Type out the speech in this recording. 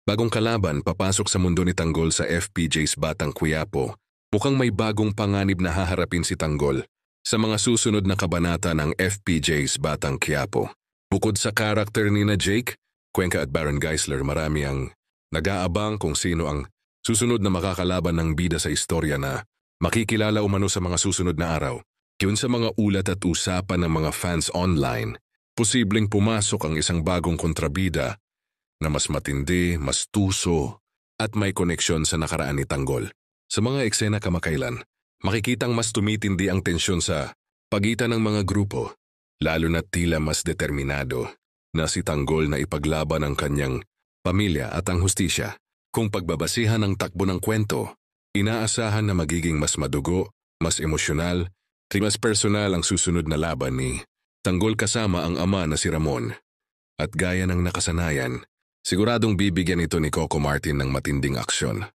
Bagong kalaban papasok sa mundo ni Tanggol sa FPJ's Batang Quiapo. Mukhang may bagong panganib na haharapin si Tanggol sa mga susunod na kabanata ng FPJ's Batang Quiapo. Bukod sa karakter ni na Jake, Cuenca at Baron Geisler, marami ang nag-aabang kung sino ang susunod na makakalaban ng bida sa istorya na makikilala umano sa mga susunod na araw. Yun sa mga ulat at usapan ng mga fans online, posibleng pumasok ang isang bagong kontrabida na mas matindi, mas tuso, at may koneksyon sa nakaraan ni Tanggol. Sa mga eksena kamakailan, makikitang mas tumitindi ang tensyon sa pagitan ng mga grupo, lalo na tila mas determinado na si Tanggol na ipaglaban ang kanyang pamilya at ang hustisya. Kung pagbabasihan ng takbo ng kwento, inaasahan na magiging mas madugo, mas emosyonal, at mas personal ang susunod na laban ni Tanggol kasama ang ama na si Ramon. At gaya ng nakasanayan, siguradong bibigyan ito ni Coco Martin ng matinding aksyon.